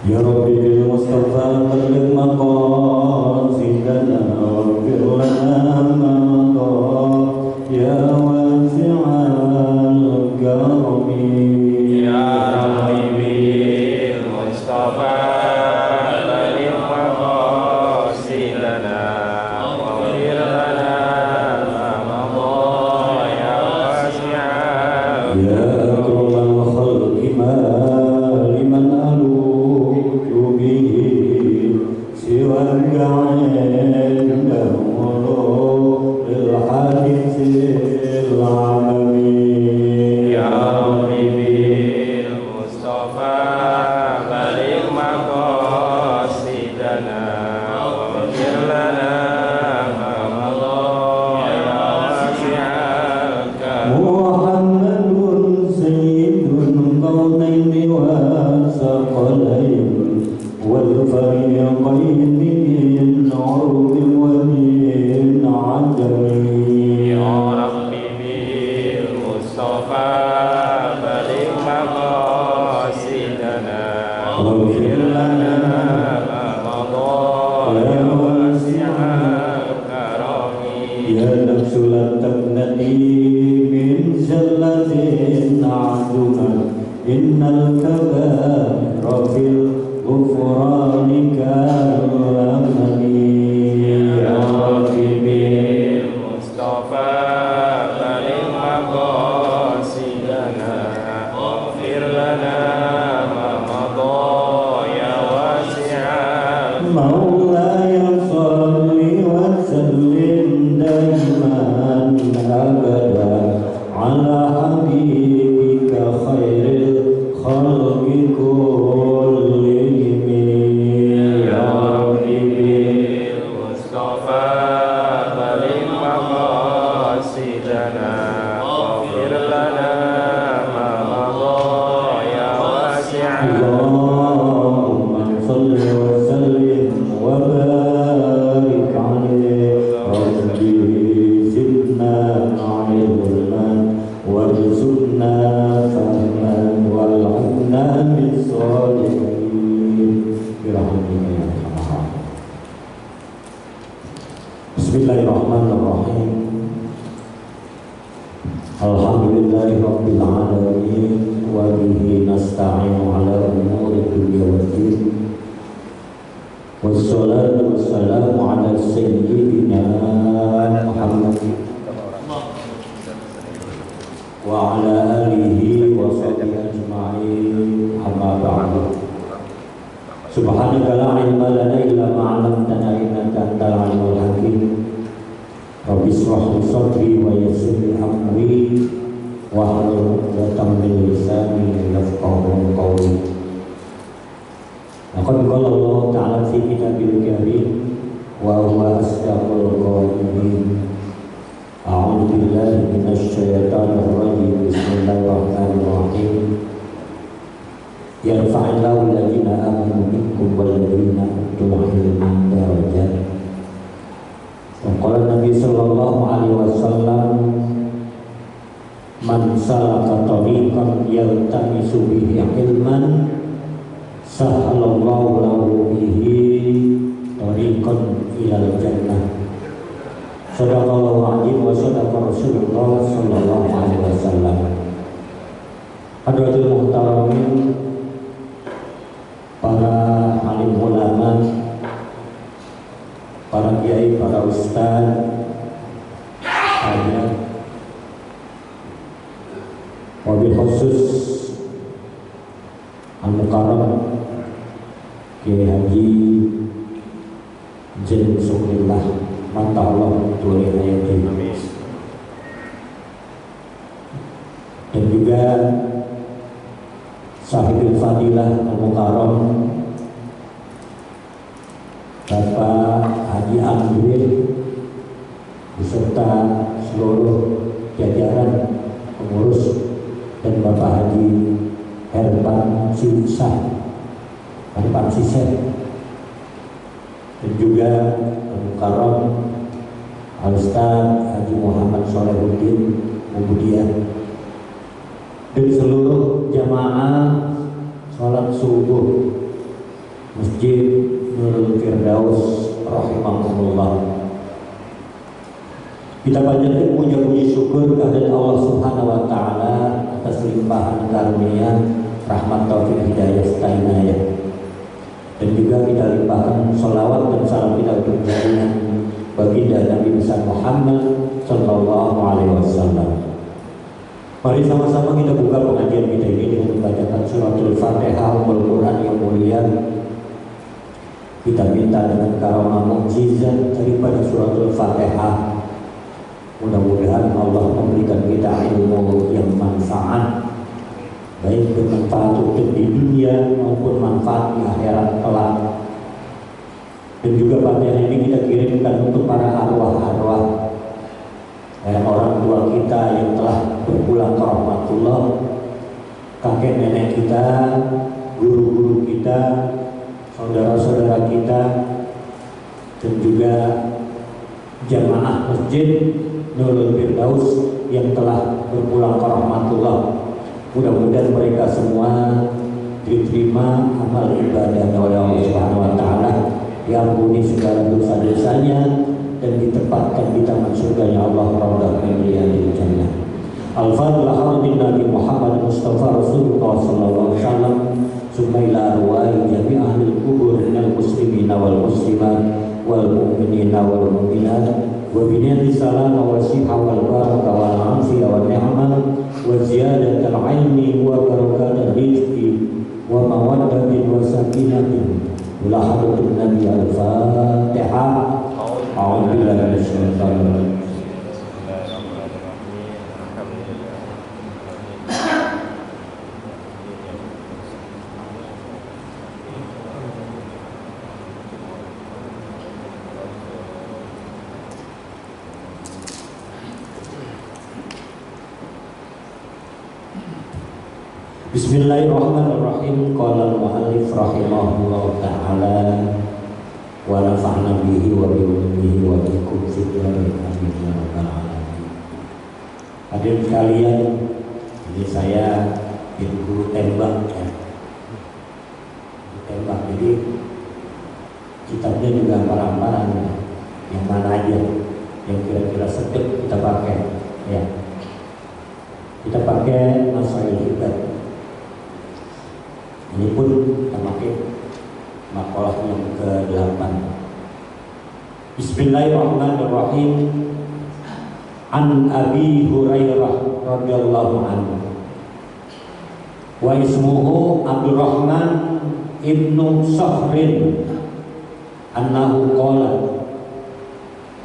يا رب بالمصطفى بلغ مقاصدنا واغفر لنا ما مضى يا واسع الكرم يا رب بالمصطفى بلغ مقاصدنا واغفر لنا ما مضى يا واسع يا أكرم الخلق ما لمن ألوذ به سواك عنده للحديث العالمي يا رب بالمصطفى بلغ مقاصدنا واغفر لنا ما مضى يا واسع الكرم محمد سيد القومين والثقلين والفريقين من عرب ومن عجم يا رب بالمصطفى بلغ مقاصدنا واغفر لنا ما مضى يا واسع الكرم يا نفس لا تقنطي من زلة عدما إن الكبائر في الغفران كالأمل يا رب بالمصطفى بلغ مقاصدنا واغفر لنا ما مضى يا واسع مولاي صل وسلم دائما أبدا على حبيبك خير الخلق كلهم يا رب بالمصطفى بلغ مقاصدنا واغفر لنا ما مضى يا واسع اللهم صل وسلم وبارك عليه ربي زدنا علما وارزقنا فهما والعنا بالصالحين برحمتك يا ارحم الراحمين. Bismillahirrahmanirrahim. Alhamdulillahi rabbil alamin wa bihi nasta'inu ala umuri dunya waddin. Wassalatu wassalamu ala sayyidina Muhammad wa ala alihi wa sahbihi ajma'in. Amma ba'du. Subhanaka la ilma lana illa ma 'allamtana innaka antal alimul hakim. Rabbi shrah li sadri wa yassir li amri wahlul 'uqdatam min lisani yafqahu qawli. Laqad qala Allah ta'ala fi kitabil karim wa huwa asdaqul qa'ilin. A'udzu billahi minasy syaithanir rajim. Bismillahirrahmanirrahim. Yarfa'illahu alladziina aamanu minkum walladziina utul 'ilma darajat. Qala Nabi sallallahu alaihi wasallam, man salaka tariqan yaltamisu bihi ilman sahhalallahu lahu bihi tariqan ilal jannah. Shadaqallahu azim wa shadaqa Rasulullah sallallahu alaihi wasallam. Hadratul muhtaramin, para alim ulama, para kiai, para ustaz, ada wabil khusus al-mukarram Kiai Haji Zain Sukrillah mata Allah tulis hayati, dan juga Sahibul Fadilah al-mukarram Bapak Haji Amir beserta seluruh jajaran pengurus dan Bapak Haji Herman Sisah, Herman Sisah, dan juga Al-Mukarram Al-Ustaz Haji Muhammad Sholihuddin Mubudiah, dan seluruh jamaah sholat subuh Firdaus rahimahumullah. Kita panjatkan puji syukur kehadirat Allah Subhanahu wa taala atas limpahan karunia rahmat taufik hidayah serta inayah. Dan juga kita limpahkan sholawat dan salam kita untuk junjungan baginda Nabi besar Muhammad sallallahu alaihi wasallam. Mari sama-sama kita buka pengajian kita ini dengan membacakan suratul Fatihah, Ummul Quran yang mulia. Kita minta dengan karamah mukjizat daripada suratul Fatihah. Mudah-mudahan Allah memberikan kita ilmu yang manfaat, baik bermanfaat untuk di dunia maupun manfaat di akhirat kelak. Dan juga Fatihah ini kita kirimkan untuk para arwah-arwah, orang tua kita yang telah berpulang ke rahmatullah, kakek nenek kita, guru-guru kita, saudara-saudara kita, dan juga jamaah masjid Nurul Firdaus yang telah berpulang ke rahmatullah. Mudah-mudahan mereka semua diterima amal ibadahnya oleh Allah Subhanahu wa taala, diampuni segala dosa-dosanya dan ditempatkan di taman surganya Allah Raudhah min riyadil jannah. Al-Fatihah Nabi Muhammad Mustafa Rasulullah sallallahu alaihi wasallam. Summa ila arwahi jami' ahli kubur minal muslimin wal muslimat wal mu'minina wal mu'minat wa biniyati salama wa siha wal baraka wal afiyah wal ni'mah wa ziyadatal ilmi wa barakatal rizqi wa mawaddatin wa sakinatin ila hadratin Nabi al-Fatihah. A'udzu billahi minasyaitonir rajim. Bismillahirrahmanirrahim. Qala al-mu'allif rahimahullah ta'ala wa nafa'na bihi wa bi ulumihi wa bikum fid dharain amin ya rabbal alamin. Hadirin sekalian, ini saya guru tembak ya. Tembak, jadi kitabnya juga parang-parang ya. Yang mana aja yang kira-kira sedek kita pakai ya. Kita pakai Masail Hibat. Ini pun kita pakai makalah yang ke-8. Bismillahirrahmanirrahim. An Abi Hurairah radhiyallahu anhu. Wa ismuhu Abdurrahman ibnu Sakhrin annahu qala.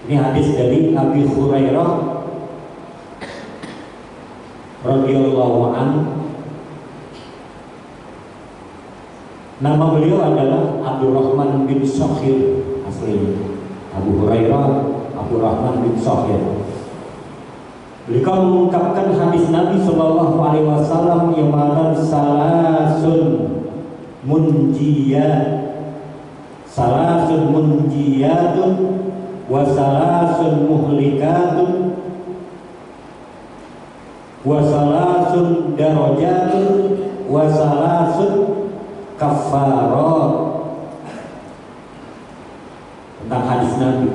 Ini hadis dari Abi Hurairah radhiyallahu anhu. Nama beliau adalah Abdurrahman bin Sakhir aslinya. Abu Hurairah Abdurrahman bin Sakhir. Beliau mengungkapkan hadis Nabi Shallallahu Alaihi Wasallam yang mengatakan salasun munjiyatun wa salasun muhlikatun wa salasun darajatun wa salasun kafarat. Tentang hadis Nabi.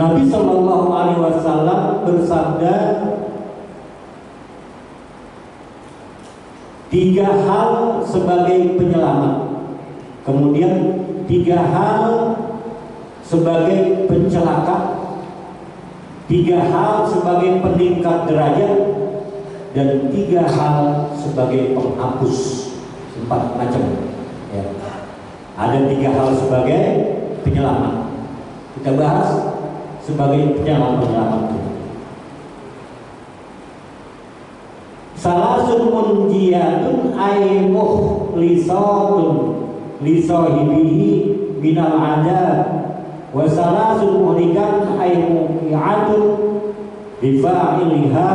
Nabi Shallallahu Alaihi Wasallam bersabda, 3 hal sebagai penyelamat, kemudian 3 hal sebagai pencelaka, 3 hal sebagai peningkat derajat, dan 3 hal sebagai penghapus. 4 macam ya. Ada 3 hal sebagai penyelamat. Kita bahas sebagai penyelamat. Salasun munjiyatun ay mukhlisatun li sahibihi minal adab, wa salasun muhlikat ay muqi'atun li fa'iliha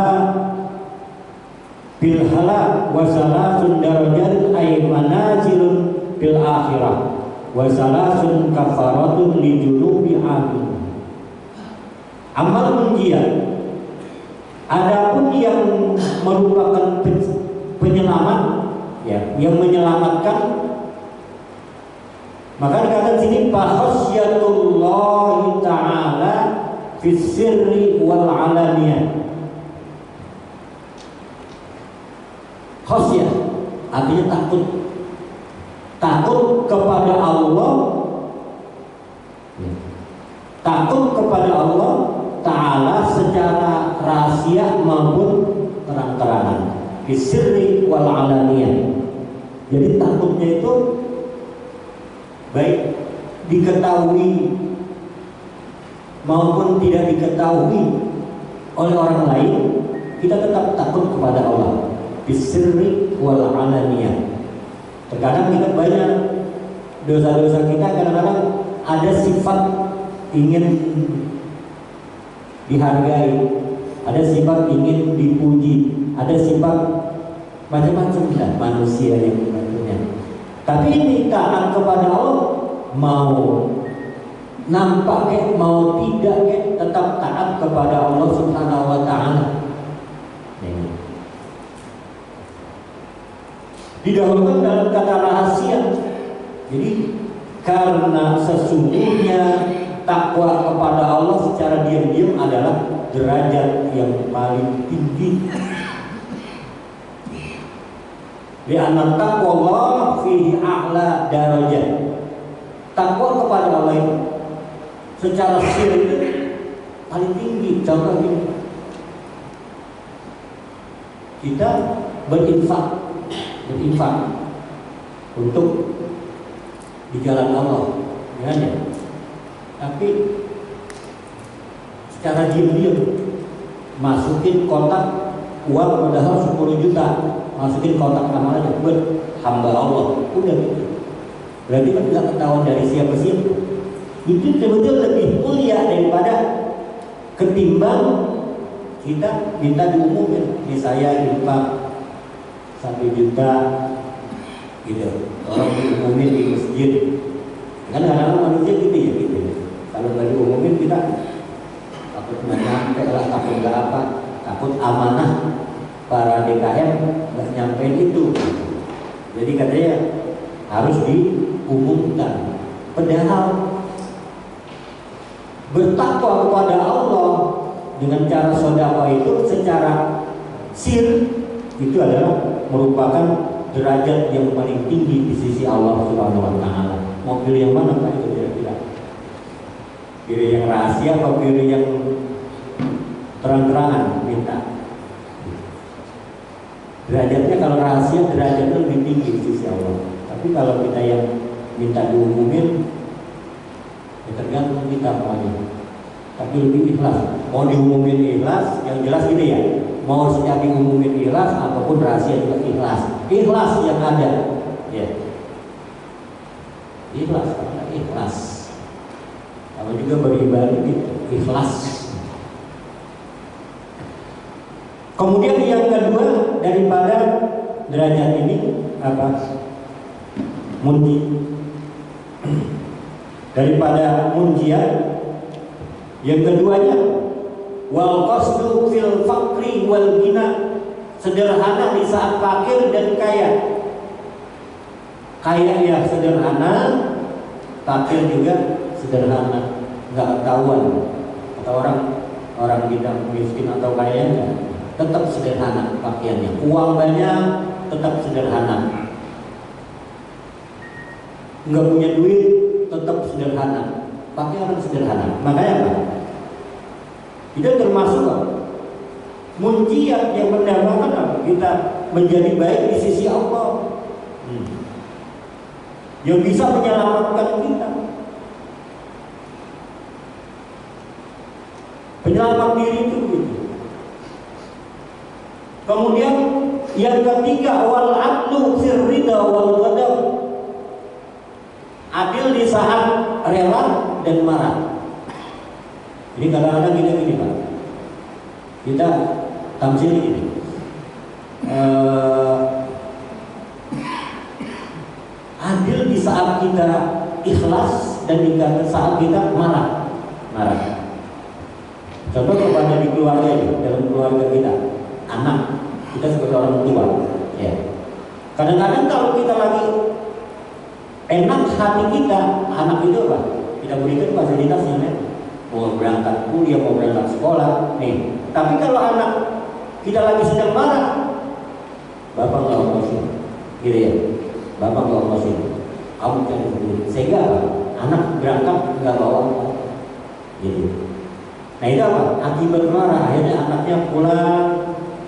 bil halak, wa salasun darajat ay manazilun bil akhirah, wa salasun kafaratun li junubi amin. Amal munjiyat, adapun yang merupakan penyelamat ya, yang menyelamatkan Maka dikatakan sini fakhasyatullahi ta'ala fis sirri wal alaniyah. Khasyah artinya takut. Takut kepada Allah. Takut kepada Allah Ta'ala secara rahasia maupun terang-terangan, fisirri wal alaniyah. Jadi takutnya itu baik diketahui maupun tidak diketahui oleh orang lain, kita tetap takut kepada Allah, fisirri wal alaniyah. Terkadang kita banyak dosa-dosa kita, kadang-kadang ada sifat ingin dihargai, ada sifat ingin dipuji, ada sifat macam-macam lah manusia yang punya. Tapi ini taat kepada Allah, mau nampak mau tidak tetap taat kepada Allah Subhanahu wa Ta'ala. Didahulukan dalam kata rahasia. Jadi karena sesungguhnya takwa kepada Allah secara diam-diam adalah derajat yang paling tinggi. Li'anna taqwallah fihi a'la darajat. Takwa kepada Allah itu secara sir itu paling tinggi. Contoh ini, kita berinfak untuk di jalan Allah, ya. Tapi secara diam-diam masukin kotak uang padahal 10 juta, masukin kotak amal aja buat hamba Allah, udah gitu. Berarti kan tidak ketahuan dari siapa-siapa. Itu sebetulnya lebih mulia daripada ketimbang kita minta diumumin. Ini saya infak 1 juta gitu, orang diumumin di masjid. Kan kadang-kadang manusia gitu ya, gitu. Kalau nggak diumumin kita takut nggak nyampe lah, takut nggak apa, takut amanah para DKM nggak nyampein itu. Jadi katanya harus diumumkan. Padahal bertakwa kepada Allah dengan cara sedekah itu secara sir itu adalah merupakan derajat yang paling tinggi di sisi Allah Subhanahu wa Ta'ala. Mau pilih yang mana Pak itu kira-kira? Pilih yang rahasia atau pilih yang terang-terangan minta? Derajatnya kalau rahasia derajatnya lebih tinggi di sisi Allah. Tapi kalau kita yang minta diumumin, ya tergantung kita maunya. Tapi lebih ikhlas. Mau diumumin ikhlas, yang jelas gini ya. Mau setiap diumumin ikhlas, apapun rahasia juga ikhlas. Ikhlas yang ada, ya. Ikhlas, karena ikhlas. Kalau juga beribadah gitu, ikhlas. Kemudian yang kedua daripada derajat ini apa? Munji. Daripada munjian, yang keduanya wal qasdu fil faqri wal ghina, sederhana di saat fakir dan kaya. Kaya ya sederhana, fakir juga sederhana, nggak ketahuan. Atau orang bidang miskin atau kaya enggak, tetap sederhana pakaiannya. Uang banyak, tetap sederhana. Nggak punya duit, tetap sederhana. Pakaian sederhana. Makanya apa? Kita termasuk munciat yang mendamaikan kita menjadi baik di sisi Allah, yang bisa menyelamatkan kita. Penyelamat diri itu gitu. Kemudian yang ketiga wal adlu fir ridha wal ghadab, adil di saat rela dan marah. Jadi kadang-kadang kita gini Pak, kita tamsil ini adil di saat kita ikhlas dan di saat kita marah. Contoh kepada di keluarga ini, dalam keluarga kita, anak kita sebagai orang tua, ya. Kadang-kadang kalau kita lagi enak hati kita, anak itu apa? Kita berikan fasilitas yang enak. Mau berangkat kuliah, mau berangkat sekolah, nih. Tapi kalau anak kita lagi sedang marah, bapak nggak emosi, gitu ya. Bapak nggak emosi, kamu cari sendiri. Sehingga apa? Anak berangkat nggak bawa apa, gitu. Nah itu apa? Akibat marah, akhirnya anaknya pulang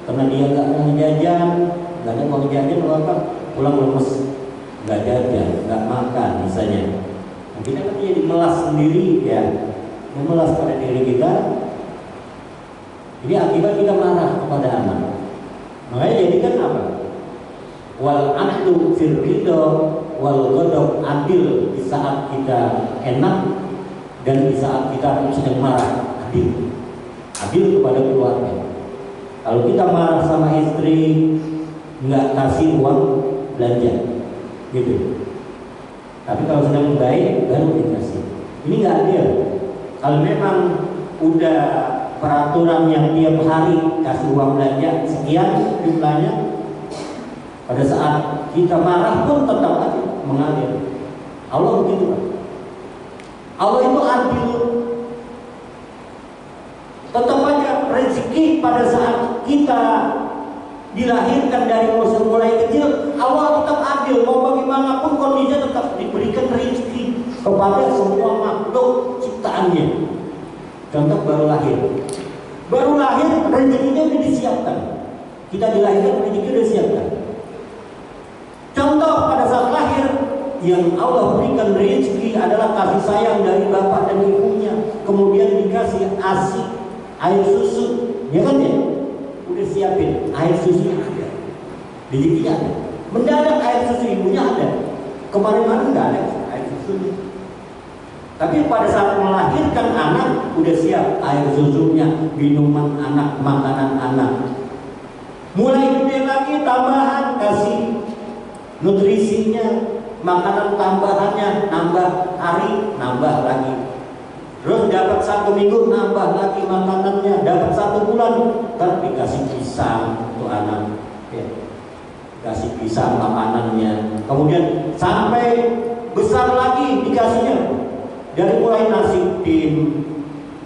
karena dia nggak mau jajan, nggak ada mau jajan, apa? Pulang lemes, nggak jajan, nggak makan, misalnya. Nah, kita kan jadi melas sendiri, ya. Memelas pada diri kita. Ini akibat kita marah kepada anak. Makanya jadikan apa? Wal adlu fil ridha wal ghadab, adil di saat kita enak dan di saat kita sedang marah, adil. Adil kepada keluarga. Kalau kita marah sama istri, nggak kasih uang belanja, gitu. Tapi kalau sedang baik baru dikasih. Ini nggak adil. Kalau memang udah peraturan yang tiap hari kasih uang belanja sekian jumlahnya, pada saat kita marah pun tetap aja mengalir. Allah begitu Pak. Allah itu adil. Tetap aja rezeki pada saat kita dilahirkan dari mulai kecil, Allah tetap adil. Mau bagaimanapun kondisinya tetap diberikan rezeki kepada semua makhluk ciptaannya. Contoh baru lahir rezekinya sudah disiapkan. Kita dilahirkan rezeki sudah disiapkan. Contoh pada saat lahir yang Allah berikan rezeki adalah kasih sayang dari bapak dan ibunya, kemudian dikasih ASI, air susu, ya kan ya? Udah siapin air susunya ada, rezekinya ada. Mendadak air susu ibunya ada. Kemarin-kemarin nggak ada air susunya. Tapi pada saat melahirkan anak udah siap air susunya, minuman anak, makanan anak. Mulai gede lagi tambahan, kasih nutrisinya, makanan tambahannya, nambah hari, nambah lagi. Terus dapat 1 minggu, nambah lagi makanannya. Dapat 1 bulan, kan dikasih pisang untuk anak, ya. Kasih pisang makanannya. Kemudian sampai besar lagi dikasihnya. Dari mulai nasi tim,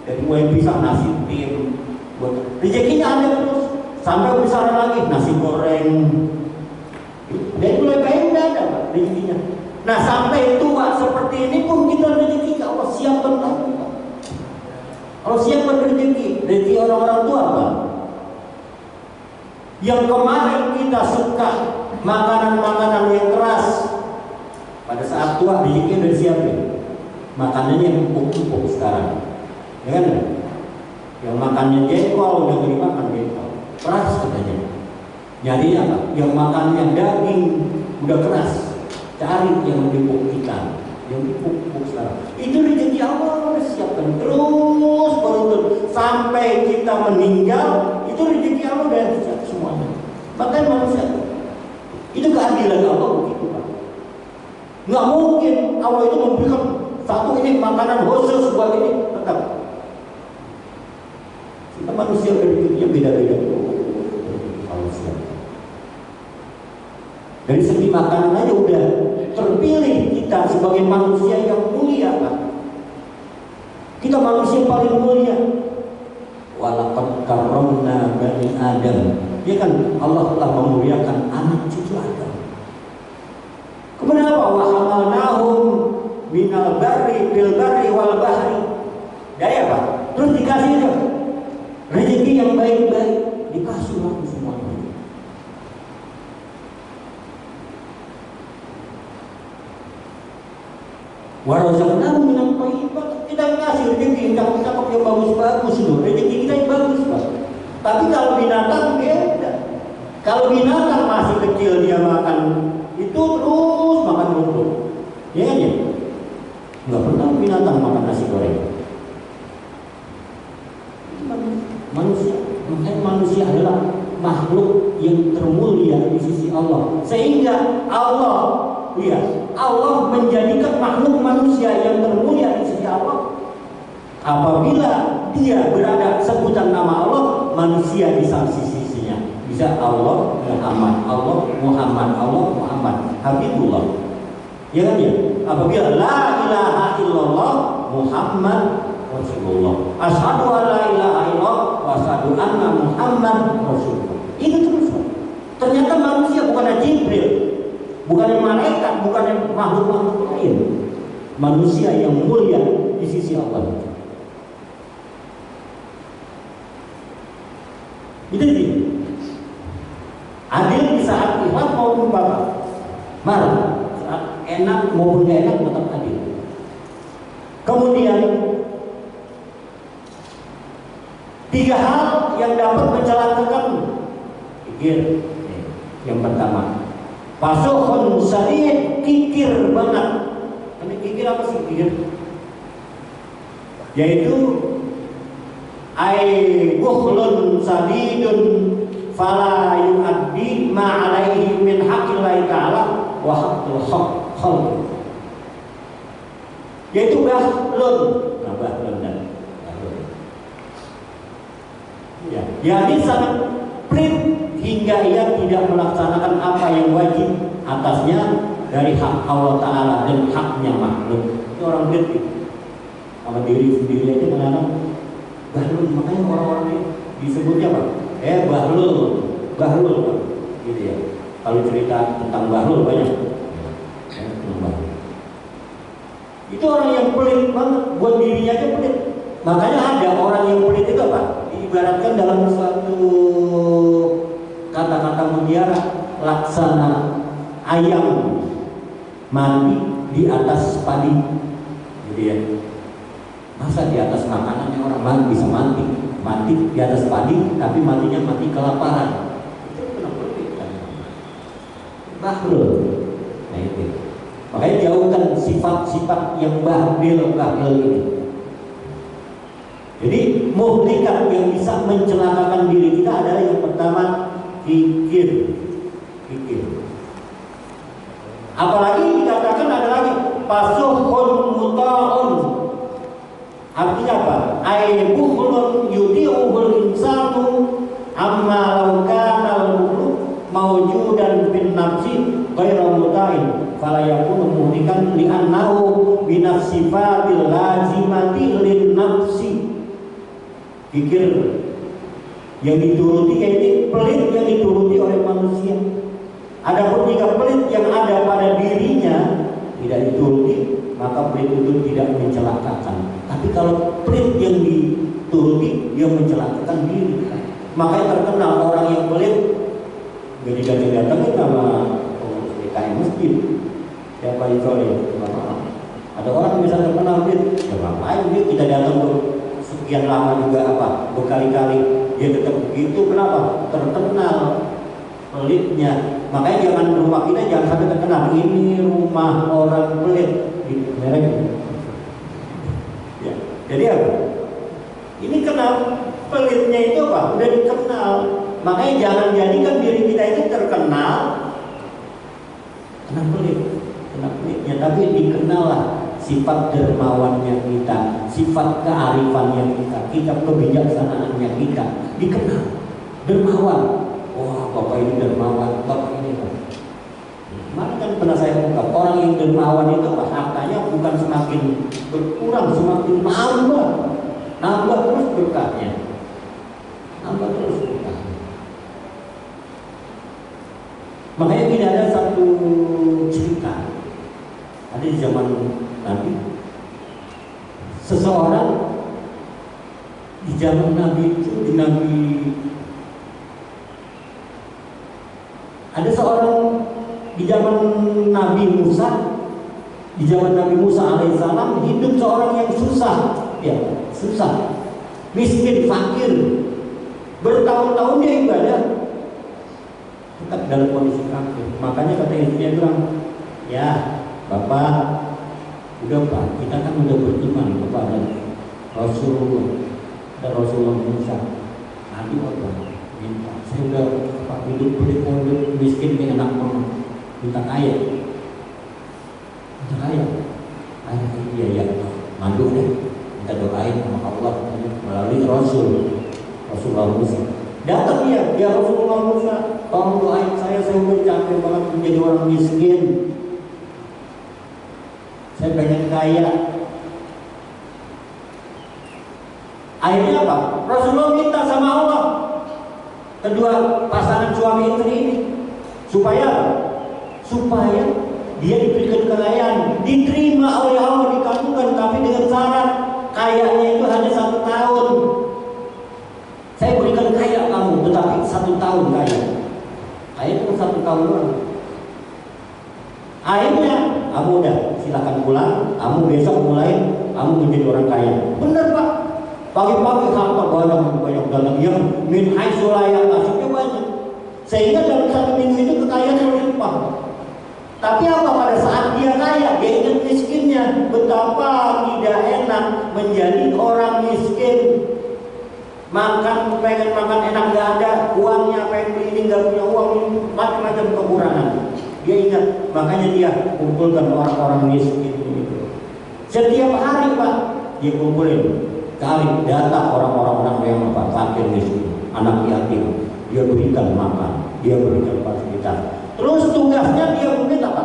dari mulai pisang nasi tim, rezekinya ada terus. Sampai besar lagi nasi goreng. Dari mulai bayi udah ada Pak, rezekinya. Nah sampai tua seperti ini pun kita rezeki Allah siapkan lagi Pak. Allah siapkan rezeki orang-orang tua Pak. Yang kemarin kita suka makanan-makanan yang keras, pada saat tua rezekinya udah disiapin. Makanannya yang empuk-empuk sekarang, ya kan? Yang makannya jengkol udah gak dimakan jengkol, keras katanya. Jadi apa? Yang makannya daging udah keras, cari yang empuk kita, yang empuk-empuk sekarang. Itu rezeki Allah udah siapkan terus beruntun sampai kita meninggal. Itu rezeki Allah udah siap semuanya. Makanya manusia itu keadilan Allah begitu Pak. Nggak mungkin Allah itu memberikan satu ini makanan khusus buat ini, tetap kita manusia berpikirnya beda-beda. Dari segi makanan aja udah terpilih kita sebagai manusia yang mulia Pak. Kita manusia paling mulia. Walaqad karramna bani Adam. Ya kan Allah telah memuliakan anak cucu Adam. Kemudian apa? Wa hamalnahum minal barri bil barri wal bahri. Dari apa? Terus dikasih itu rezeki yang baik-baik, dikasih lagi semuanya. Warazaqnahum minal thayyibat. Kita kasih rezeki yang cakep-cakep yang bagus-bagus loh. Rezeki kita yang bagus Pak. Tapi kalau binatang beda. Kalau binatang masih kecil dia makan itu terus makan rumput. Ya kan ya? Nggak pernah binatang makan nasi goreng. Manusia adalah makhluk yang termulia di sisi Allah. Sehingga Allah menjadikan makhluk manusia yang termulia di sisi Allah. Apabila dia berada sebutan nama Allah, manusia di sisinya bisa Allah Muhammad, Allah Muhammad, Allah Muhammad, Habibullah. Ya kan ya? Apabila la ilaha illallah Muhammad Rasulullah, asyhadu an la ilaha illallah wa asyhadu anna Muhammad Rasulullah. Itu terus. Ternyata manusia bukan Jibril, bukan malaikat, bukan makhluk-makhluk lain. Manusia yang mulia di sisi Allah. Itu dia. Adil di saat ikhlas maupun marah, saat enak maupun gak enak tetap adil. Kemudian 3 hal yang dapat mencelakakan kikir. Yang pertama, pasuhun syariat, kikir banget. Ini kikir apa sih kikir? Yaitu bukhlun sadidun fala yu'addi ma alaihi min haqqillahi ta'ala wa haqqil khalq. Yaitu bahlun. Nah, bahlun dan bahlun. Ya, jadi sangat pelit hingga ia tidak melaksanakan apa yang wajib atasnya dari hak Allah Ta'ala dan haknya makhluk. Itu orang pelit sama diri sendiri aja kadang-kadang bahlul. Makanya orang-orang ini disebutnya apa? Bahlul gitu ya. Kalau cerita tentang bahlul banyak. Itu orang yang pelit banget, buat dirinya aja pelit. Makanya ada orang yang pelit itu apa? Diibaratkan dalam suatu kata-kata mutiara, laksana ayam mandi di atas padi, gitu ya. Masa di atas makanannya orang bisa mati di atas padi, tapi matinya mati kelaparan. Itu kenapa kan? Bahlul. Nah itu. Makanya jauhkan sifat-sifat yang bahlul ini. Jadi muhlikat yang bisa mencelakakan diri kita adalah yang pertama kikir. Apalagi dikatakan ada lagi pasuhun muta'un. Artinya apa? Bukhlun yuti'uhul insanu amma law kana al-mulk mawjudan bin nafsi ghairu muta'in fala yakunu muhlikan li'annahu binafsifatil lazimati lin nafsi. Kikir yang dituruti yaitu pelit yang dituruti oleh manusia. Adapun jika pelit yang ada pada dirinya tidak dituruti, maka pelit itu tidak mencelakakan. Tapi kalau pelit yang dituruti, dia mencelakakan diri. Makanya terkenal orang yang pelit gak didatengin sama DKM masjid. Siapa itu ya? Ada orang yang bisa terkenal pelit, ya ngapain dia kita datang ke sekian lama juga apa berkali-kali dia tetap begitu. Kenapa? Terkenal pelitnya. Makanya jangan rumah kita jangan sampai terkenal ini rumah orang pelit di merek. Ya. Jadi apa? Ini kenal pelitnya itu apa? Udah dikenal. Makanya jangan jadikan diri kita itu terkenal kena pelitnya, tapi dikenal lah sifat dermawannya kita, sifat kearifannya kita kebijaksanaannya kita dikenal. Dermawan. Wah, bapak ini dermawan, bapak ini kan. Kemarin kan pernah saya ungkap, orang yang dermawan itu apa? Hartanya bukan semakin berkurang, semakin nambah terus berkahnya. Makanya ini ada satu cerita, ada di zaman Nabi. Seseorang di zaman Nabi itu, ada seorang di zaman Nabi Musa, alaihissalam hidup seorang yang susah, miskin, fakir, bertahun-tahun dia ibadah, tetap dalam kondisi fakir. Makanya kata istrinya bilang, ya bapak, udah pak, kita kan udah beriman kepada Rasulullah Musa, Nabi Allah. Saya udah hidup miskin nih anak mama, minta kaya. Iya, mandu deh, kita doain sama Allah melalui Rasulullah Musa. Datang dia, ya Rasulullah Musa, tolong doain saya udah capek banget menjadi orang miskin. Saya pengen kaya. Akhirnya apa? Rasulullah minta sama Allah kedua pasangan suami istri ini supaya dia diberikan kekayaan, diterima oleh Allah, dikabulkan, tapi dengan syarat kayanya itu hanya 1 tahun. Saya berikan kaya kamu, tetapi 1 tahun kaya. Kaya itu 1 tahun doang. Akhirnya kamu udah silakan pulang, kamu besok mulai kamu menjadi orang kaya. Bener Pak. Pagi-pagi harta banyak dalam yang min haitsu la yahtasibnya banyak. Sehingga dalam 1 minggu itu kekayaan berlimpah. Tapi apa, pada saat dia kaya, dia ingat miskinnya. Betapa tidak enak menjadi orang miskin. Pengen makan enak gak ada uangnya, pengen beli ini gak punya uang, macam-macam kekurangan. Dia ingat, makanya dia kumpulkan orang-orang miskin itu. Setiap hari Pak, dia kumpulin. Cari data orang-orang yang fakir miskin, anak yatim, dia berikan makan, dia berikan fasilitas. Terus tugasnya dia mungkin apa?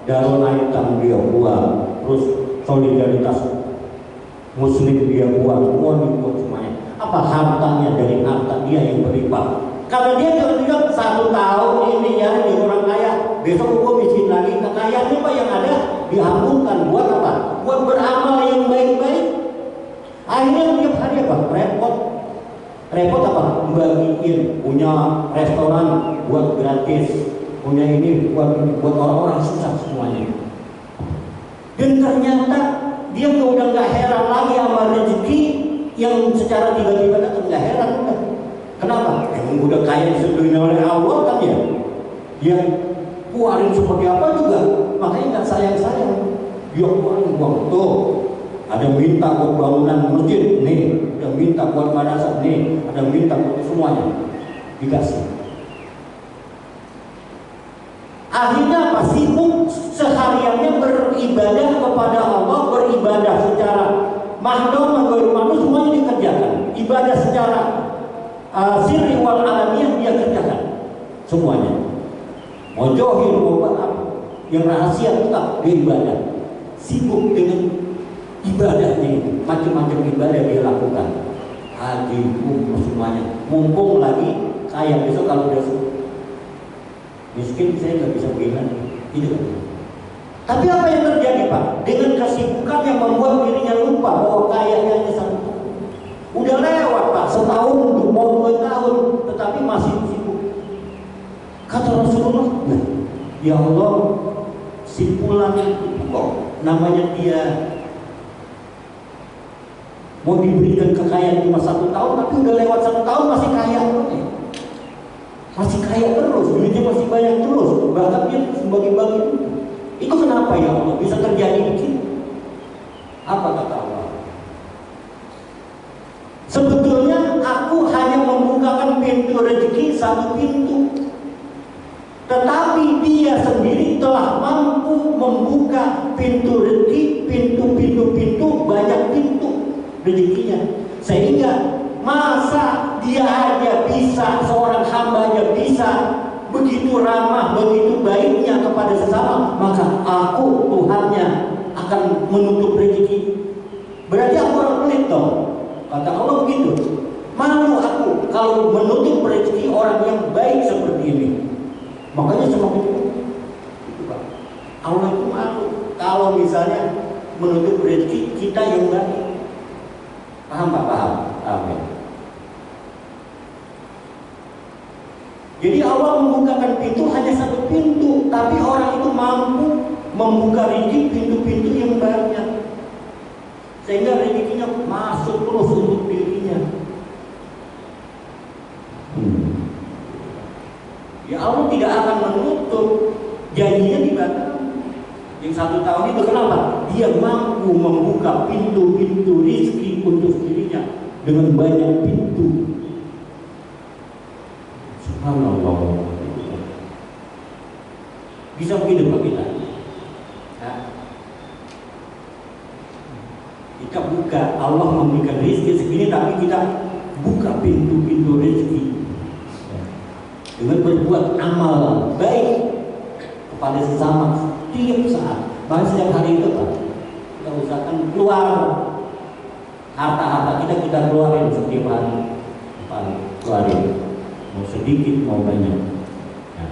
Darul Aitam dia buat, terus solidaritas Muslim dia buat, semua dibuat semuanya. Apa hartanya dari harta dia yang berlimpah? Karena dia bilang 1 tahun ini ya dia orang kaya, besok gua miskin lagi. Kekayaannya apa yang ada diampunkan buat apa? Buat beramal yang baik-baik. Akhirnya tiap hari apa? Repot apa? Bagiin, punya restoran buat gratis, punya ini buat orang-orang susah semuanya. Dan ternyata dia udah nggak heran lagi sama rezeki yang secara tiba-tiba datang, nggak heran udah. Kenapa? Emang udah kaya disebutkan oleh Allah kan ya? Dia keluarin seperti apa juga, makanya nggak sayang-sayang. Dia keluarin uang tuh. Ada minta buat bangunan masjid, nih. Ada minta buat madrasah, nih. Ada minta buat semuanya, dikasih. Akhirnya apa? Sibuk sehariannya beribadah kepada Allah, beribadah secara mahdoh, maghrib, semuanya dikerjakan. Ibadah secara sirri wal alaniyah dia kerjakan semuanya. Mau johir, mau apa, yang rahasia tetap dia ibadah. Sibuk dengan ibadahnya, macam-macam ibadah dia lakukan. Haji, umroh, semuanya. Mumpung lagi kaya, besok kalau udah miskin saya nggak bisa bilang itu. Tapi apa yang terjadi Pak? Dengan kesibukan yang membuat dirinya lupa bahwa kayanya hanya 1 tahun. Udah lewat Pak, setahun, mau 2 tahun, tetapi masih sibuk. Kata Rasulullah, ya Allah, simpulan itu kok namanya dia mau diberikan kekayaan cuma 1 tahun, tapi udah lewat 1 tahun masih kaya terus. Masih kaya terus, duitnya masih banyak terus, bahkan dia bagi-bagi. Itu kenapa ya Allah bisa terjadi begini? Apa kata Allah? Sebetulnya aku hanya membukakan pintu rezeki 1 pintu, tetapi dia sendiri telah mampu membuka pintu rezeki, pintu banyak pintu rezekinya. Sehingga masa dia aja bisa, seorang hamba aja bisa begitu ramah, begitu baiknya kepada sesama, maka aku Tuhannya akan menutup rezeki. Berarti aku orang pelit dong. Kata Allah begitu. Malu aku kalau menutup rezeki orang yang baik seperti ini. Makanya semakin itu Pak, Allah itu malu kalau misalnya menutup rezeki kita yang baik. Paham Pak? Paham? Amin. Jadi Allah membukakan pintu hanya 1 pintu, tapi orang itu mampu membuka rezeki pintu-pintu yang banyak, sehingga rezekinya masuk terus untuk dirinya. Ya Allah tidak akan menutup, janjinya dibatalkan. Yang 1 tahun itu kenapa? Dia mampu membuka pintu-pintu rezeki untuk dirinya dengan banyak pintu. Subhanallah. Bisa begitu Pak kita. Nah, kita buka, Allah memberikan rezeki segini, tapi kita buka pintu-pintu rezeki dengan berbuat amal baik kepada sesama tiap saat. Bahkan setiap hari itu Pak, usahakan keluar harta-harta kita keluarin setiap hari, keluarin, mau sedikit mau banyak. Nah.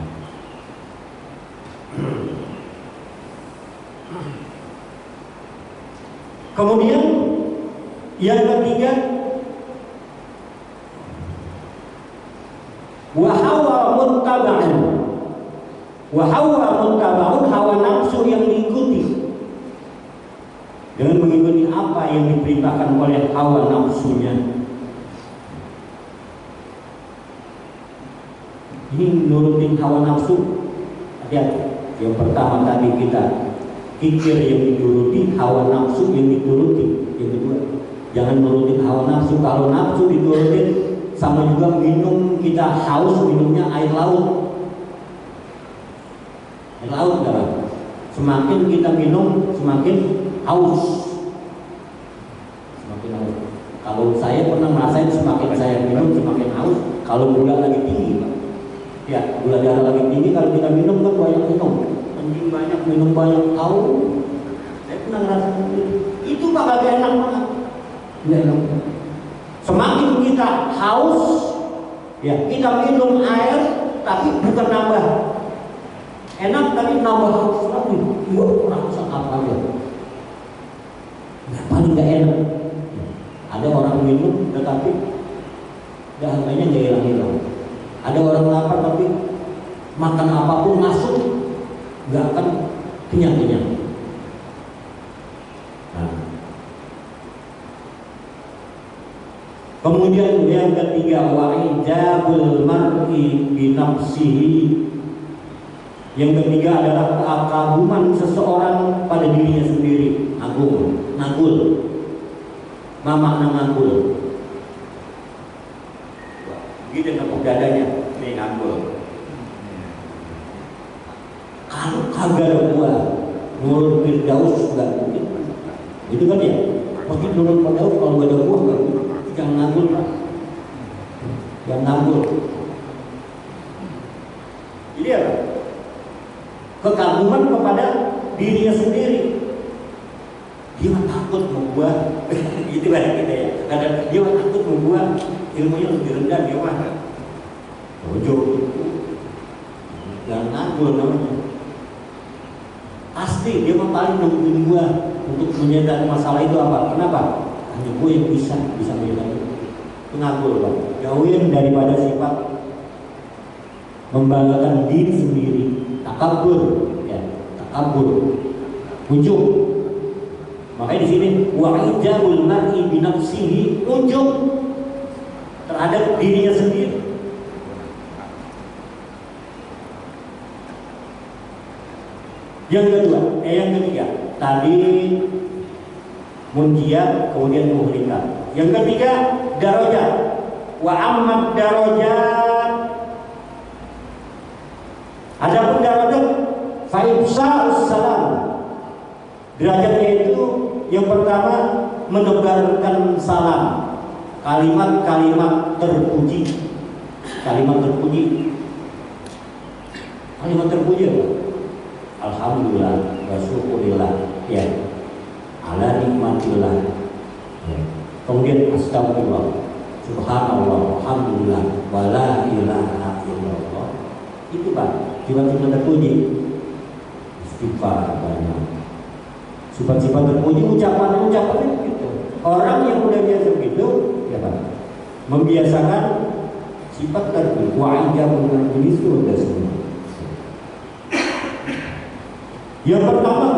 Kemudian yang ketiga, wahawa muttaba'un, hawa nafsu yang diikuti. Dengan mengikuti apa yang diperintahkan oleh hawa nafsunya. Ini nurutin hawa nafsu. Hati-hati. Yang pertama tadi kita kikir yang dituruti, hawa nafsu yang dituruti. Yang kedua, jangan nurutin hawa nafsu. Kalau nafsu diturutin, sama juga minum, kita haus minumnya air laut. Air laut kan? Semakin kita minum, semakin haus. Semakin haus. Kalau saya pernah merasain semakin saya minum, semakin haus. Kalau gula lagi tinggi, Pak. Ya, gula darah lagi tinggi, kalau kita minum kan banyak minum. Kencing banyak, minum banyak, tahu. Saya pernah ngerasain itu Pak, agak enak banget. Ya, enak. Semakin kita haus, ya kita minum air, tapi bukan nambah enak, tapi nambah haus lagi. Iya, rasa apa ya? Nah, paling nggak enak. Ada orang minum, tetapi dahaga-nya nggak hilang-hilang. Ada orang lapar, tapi makan apapun masuk, nggak akan kenyang-kenyang. Kemudian yang ketiga, wa'ijabul mar'i binafsihi. Yang ketiga adalah keakaguman seseorang pada dirinya sendiri. Nagul. Apa makna nagul? Gitu nepuk dadanya, ini nagul. Kalau kagak ada buah, nurut Firdaus nggak mungkin. Itu kan ya, pasti nurut Firdaus kalau nggak ada buah nggak mungkin. Jangan nagul, Pak. Jangan nagul. Ini apa? Kekaguman kepada dirinya sendiri. Dia takut membuat itu kan kita ya. Kadang dia takut membuat ilmunya lebih rendah, dia mah ujung itu. Jangan nagul namanya. Pasti dia mah paling nungguin gua untuk menyelesaikan masalah itu apa? Kenapa? Hanya gue yang bisa menyelesaikan itu. Ngagul, Pak. Jauhin daripada sifat membanggakan diri sendiri, takabur, ya, takabur, ujub. Makanya di sini wa'ijabul mar'i binafsihi, ujub terhadap dirinya sendiri. Yang ketiga, tadi munjiat, kemudian muhlikat. Yang ketiga, darajat. Wa ammad darajat. Adapun darajat faibsa'us salam. Derajatnya itu yang pertama menebarkan salam. Kalimat-kalimat terpuji. Kalimat terpuji. Kalimat terpuji apa? Alhamdulillah wa syukurillah, ya, ala nikmatillah, ya. Kemudian astagfirullah, subhanallah, alhamdulillah, wala ilaha illallah. Itu Pak, sifat-sifat terpuji. Istighfar banyak. Sifat-sifat terpuji, ucapan-ucapannya begitu. Orang yang udah biasa begitu, ya Pak, membiasakan sifat terpuji. Wa'ijabul mar'i sudah semua. Yang pertama,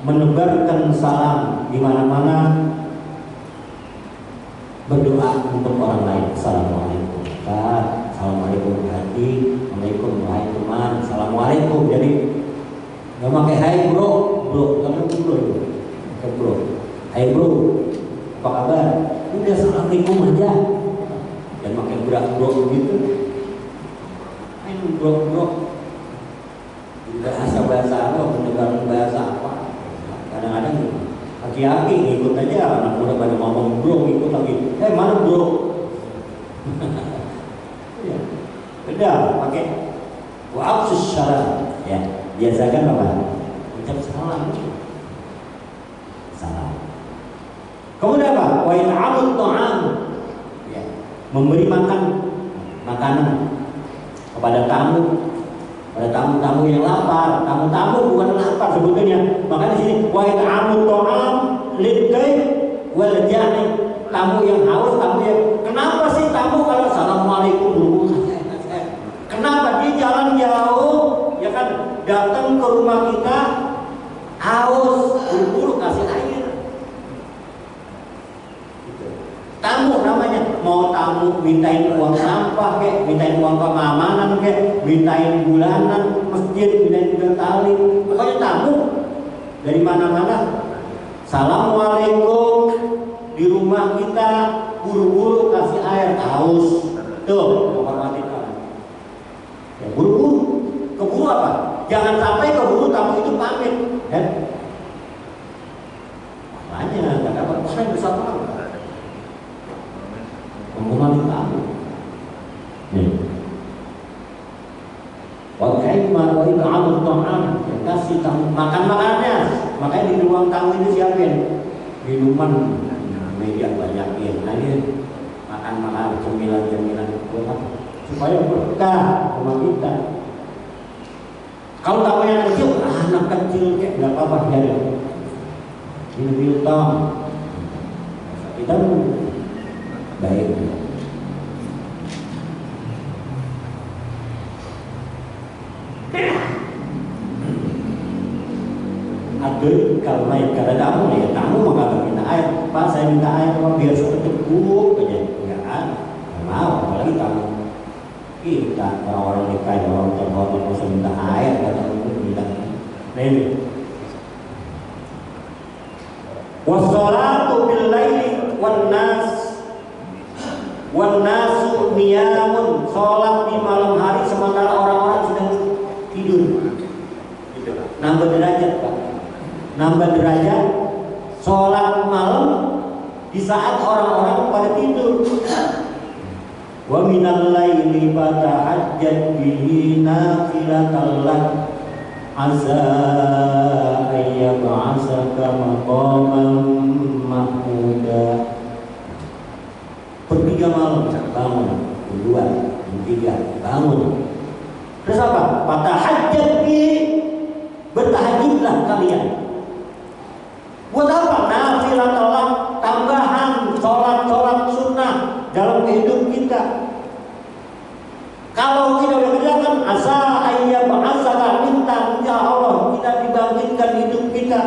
menebarkan salam di mana-mana, berdoa untuk orang lain. Assalamualaikum, Pak. Assalamualaikum, hati. Assalamualaikum, wahai teman. Assalamualaikum. Jadi nggak pakai hai bro, nggak pakai bro. Hai bro, apa kabar? Udah assalamualaikum aja. Jangan pakai bro begitu. Hai bro. Bahasa apa, pendegaran bahasa apa, kadang-kadang aki-aki ngikut aja, anak muda pada ngomong bro, ngikut lagi, mana bro? Ya, beda, pakai wa'absus salam, ya, biasakan apa? Ucap salam. wa it'amut ta'am, ya, memberi makanan kepada tamu yang lapar. Tamu bukan lapar sebetulnya. Makanya sini wa it'amut ta'am lidayf wal jani, tamu yang haus, tamu yang, kenapa sih tamu kalau assalamualaikum dulu? Kenapa dia jalan jauh, ya kan, datang ke rumah kita haus, buru-buru kasih air. Tamu namanya, mau tamu mintain uang sampah kek, mintain uang keamanan kek, mintain bulanan masjid, mintain juga tali, pokoknya tamu dari mana-mana. Assalamualaikum, di rumah kita buru-buru kasih air, haus, tuh menghormati tamu. Ya, buru-buru, keburu apa? Jangan sampai keburu tamu itu pamit, kan? Makanya nggak dapat orang besar banget. Menghormati tamu. Nih. Wa kaima wa it'amut ta'am, kasih tamu makan makanannya. Makanya di ruang tamu itu siapin minuman, meja banyakin. Nah ini makan cemilan supaya berkah rumah kita. Kalau tamu yang kecil, anak kecil kayak nggak apa-apa jadi. Ini biltong kita baik. Aduh, kalau naik kada tamu ya, tamu maka minta air. Pak, saya minta air, Pak, biar seteguk aja. Enggak, mau, apalagi tamu kita orang nikah, orang terhormat masa minta air, kata minta. Nah ini. Wassalatu bil laili wan nasu niyamun, sholat di malam hari sementara orang-orang sedang tidur. Nambah derajat, Pak. Nambah derajat sholat malam di saat orang-orang pada tidur. Wa minal laili fatahajjat bihi nafilatan lak asa ayyab'asaka maqaman mahmuda. Bertiga malam bangun, kedua, ketiga bangun. Terus apa? Fatahajjat bihi, bertahajudlah kalian. Buat apa? Nafilatan, tambahan sholat sunnah dalam hidup kita. Kalau kita udah kerjakan, asa ayyab asaka, minta ya Allah kita dibangkitkan hidup kita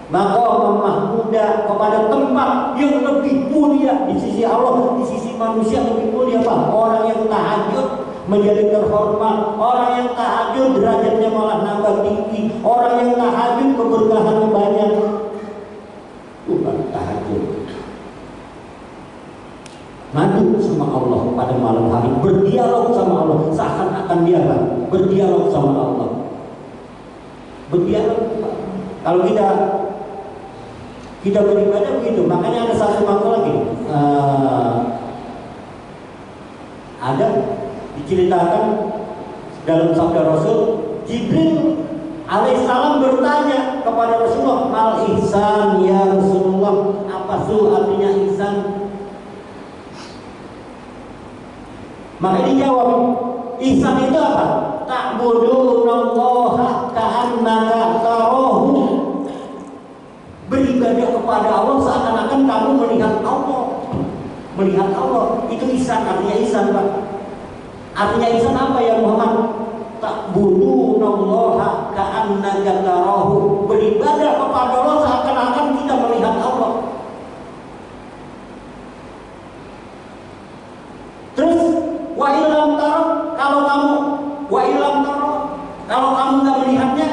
maqam mahmuda, kepada tempat yang lebih mulia di sisi Allah, di sisi manusia lebih mulia, Pak. Orang yang tahajud menjadi terhormat, orang yang tahajud derajatnya malah nambah tinggi, orang yang tahajud keberkahannya banyak. Bukan tahajud, ngadu sama Allah pada malam hari, berdialog sama Allah, seakan-akan dia berdialog sama Allah. Berdialog. Kalau kita beribadah begitu. Makanya ada satu waktu lagi, ada diceritakan dalam sabda Rasul, Jibril alaihissalam bertanya kepada Rasulullah, mal ihsan ya Rasulullah, apa itu artinya ihsan? Maka dijawab, ihsan itu apa? Ta'budunallaha ka'annaka tarahu, beribadah kepada Allah seakan-akan kamu melihat Allah. Melihat Allah itu ihsan, artinya ihsan, Pak. Artinya ihsan apa ya Muhammad? Ta'budunallaha ka'annaka tarahu, beribadah kepada Allah seakan-akan kita melihat Allah. Terus wa illam tara, kalau kamu nggak melihatnya,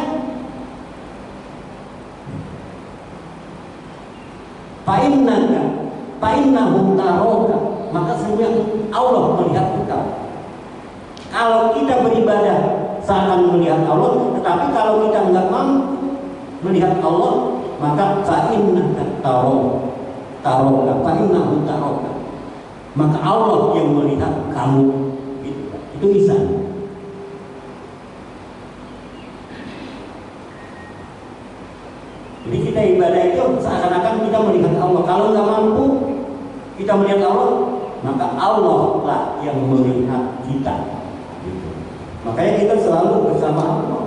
fa'innahu taraka, maka sesungguhnya Allah melihat kita. Kalau kita beribadah seakan melihat Allah, tetapi kalau kita nggak mampu melihat Allah, maka fa'innahu taraka, maka Allah yang melihat kamu. Itu ihsan. Jadi kita ibadah itu seakan-akan kita melihat Allah. Kalau nggak mampu, Kita melihat Allah, maka Allah lah yang melihat kita. Gitu. Makanya kita selalu bersama Allah.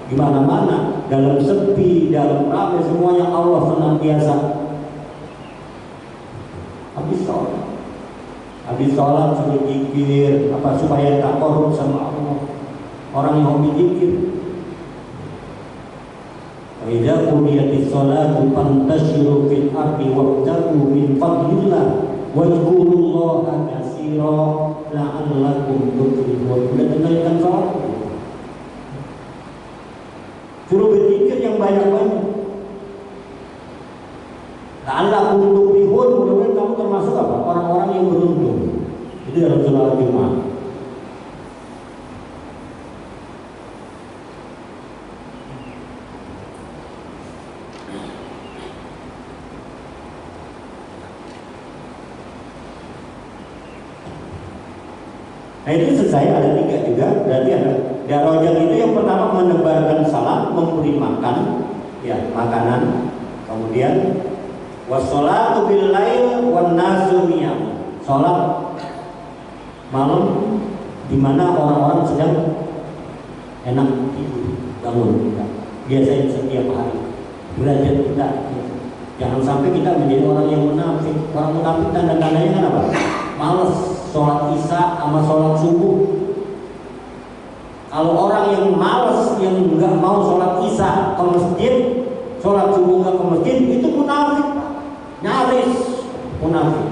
Di mana-mana, dalam sepi, dalam ramai, semuanya Allah senantiasa. Habis sholat suruh zikir, supaya tak korup sama Allah. Orang yang hobi zikir. Idza qudiyatis sholatu fantashiru fil ardi wabtaghu min fadlillah wadhkurullaha katsiran la'allakum tuflihun. Udah dengarkan sholat? Suruh berzikir yang banyak-banyak. La'allakum tuflihun, mudah-mudahan kamu termasuk apa? Orang-orang yang beruntung. Itu dalam surah Al-Jumu'ah. Nah itu selesai, ada 3 juga. Berarti ada darajat itu yang pertama menebarkan salam, memberi makan, ya makanan. Kemudian wassalatu bil lail wan nasu niyam. Salat malam di mana orang-orang sedang enak tidur, bangun. Biasanya setiap hari. Derajat kita. Jangan sampai kita menjadi orang yang munafik. Orang munafik tanda-tandanya kan apa? Malas sholat isya sama sholat subuh. Kalau orang yang malas, yang nggak mau sholat isya ke masjid, sholat subuh nggak ke masjid, itu munafik, nyaris munafik.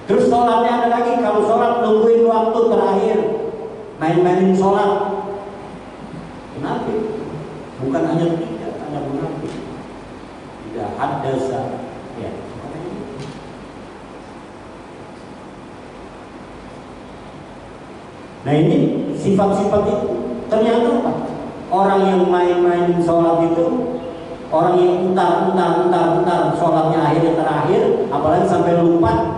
Terus sholatnya ada lagi, kalau sholat nungguin waktu terakhir, main-mainin sholat, munafik. Bukan hanya tidak, ada munafik. Tidak hadasa, ya. Nah ini sifat-sifat itu ternyata apa? Orang yang main-main sholat itu, orang yang entar sholatnya akhirnya terakhir, apalagi sampai lupa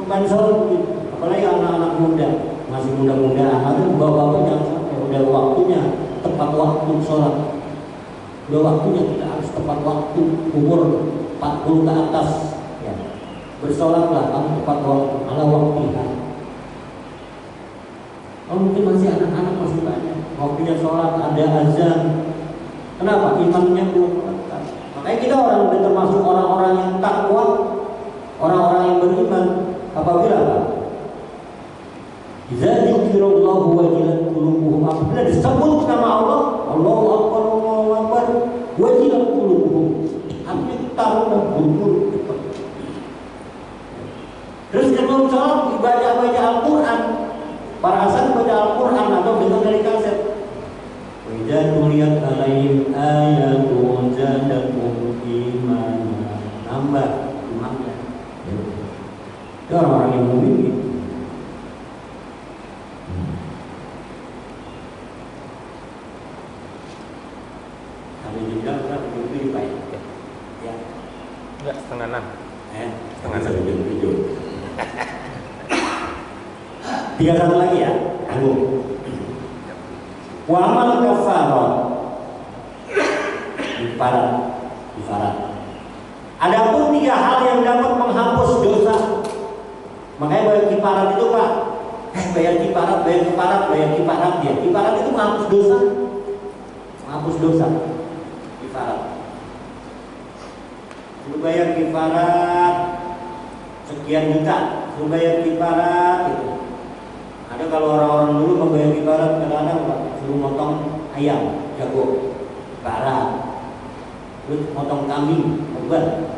sholat, apalagi anak-anak muda, masih muda-muda, anak bawa-bawa jangan sampai udah waktunya tepat waktu sholat, udah waktunya kita harus tepat waktu, umur 40 ke atas, ya. Bersolatlah kamu tepat waktu, ala waktunya. Oh mungkin masih anak-anak masih banyak, waktunya sholat ada azan. Kenapa? Imannya belum kuat. Makanya kita orang termasuk orang-orang yang takwa, orang-orang yang beriman. Apabila apa? Idza dzikirallahu wajilat qulubuhum. Apabila disebut nama Allah, Allahu Akbar, Allahu Akbar, wajilat qulubuhum. Artinya taruh dan buru-buru. Terus kalau sholat baca Al-Quran, para asal baca Al-Quran atau dengar dari kaset. Wajah tuliat alaihim ayatun zadakum imana. Nambah imannya. Itu orang-orang yang mukmin gitu. Ada juga orang mukmin baik. Ya. Enggak, 5:30. Setengah 6. 31 lagi ya, tanggung. Wa amal kafarat Ifarat. Adapun 3 hal yang dapat menghapus dosa. Makanya bayar kifarat itu Pak, bayar kifarat ya. Kifarat itu menghapus dosa. Kifarat. Lu bayar kifarat sekian juta, lu bayar kifarat itu. Ada kalau orang-orang dulu membayar kifarat kadang-kadang Pak, suruh motong ayam, jago, kifarat. Terus motong kambing, obat.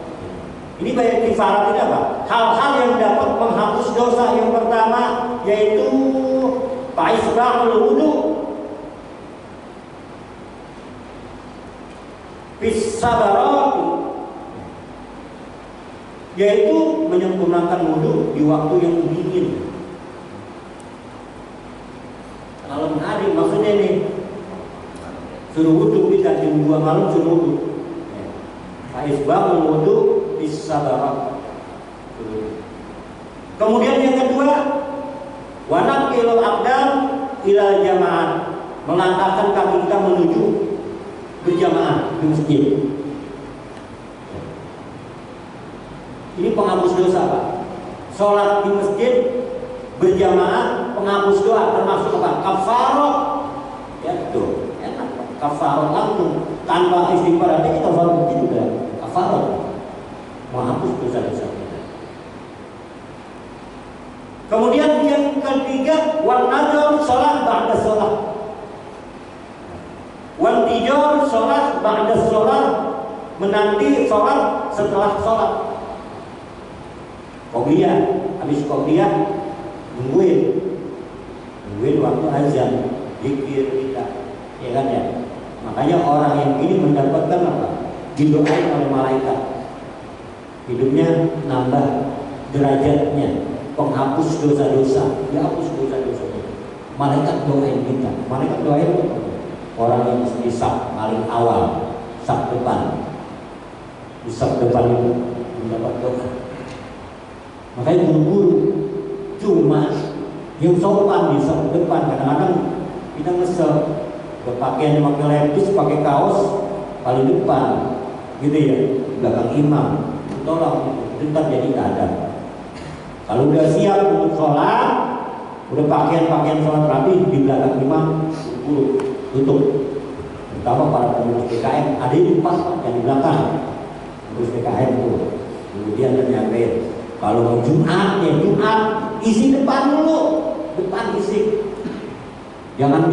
Ini bayar kifarat ini apa? Hal-hal yang dapat menghapus dosa. Yang pertama yaitu isbahul wudu, bisabarat, yaitu menyempurnakan wudu di waktu yang dingin. Malam hari maksudnya ini suruh wudu, kita jam 2 malam suruh wudu. Isbahul wudu bisabarat. Kemudian yang kedua, wanaqilul aqdam ila jamaah, melangkahkan kaki kita menuju berjamaah di masjid. Ini penghapus dosa, Pak. Sholat di masjid berjamaah penghapus doa, termasuk apa? Kafarah. Ya itu enak, Pak. Kafarah langsung tanpa istighfar aja kita sholat masjid udah kafarah, menghapus dosa-dosa kita. Kemudian yang ketiga, wan nadar sholat ba'da sholat. Wan tidur sholat ba'da sholat, menanti sholat setelah sholat. Qobliyah, habis qobliyah nungguin waktu azan, zikir kita, ya kan ya. Makanya orang yang ini mendapatkan apa? Didoain oleh malaikat. Hidupnya nambah derajatnya, penghapus dosa-dosa, dihapus dosa-dosanya. Malaikat doain kita. Malaikat doain orang yang di saf paling awal, saf depan. Di saf depan itu mendapat doa. Makanya buru-buru, cuma yang sopan di saf depan. Kadang-kadang kita ngesel, berpakaian pakai lepis, pakai kaos paling depan, gitu ya, belakang imam. Tolong, bentar jadi keadaan. Kalau udah siap untuk sholat, udah pakaian sholat rapi di belakang imam, tutup. Terutama para pengurus PKM, ada di depan, yang di belakang. Pengurus PKM itu, kemudian nyampe. Kalau mau Jumat, ya Jumat, isi depan dulu, depan isi. Jangan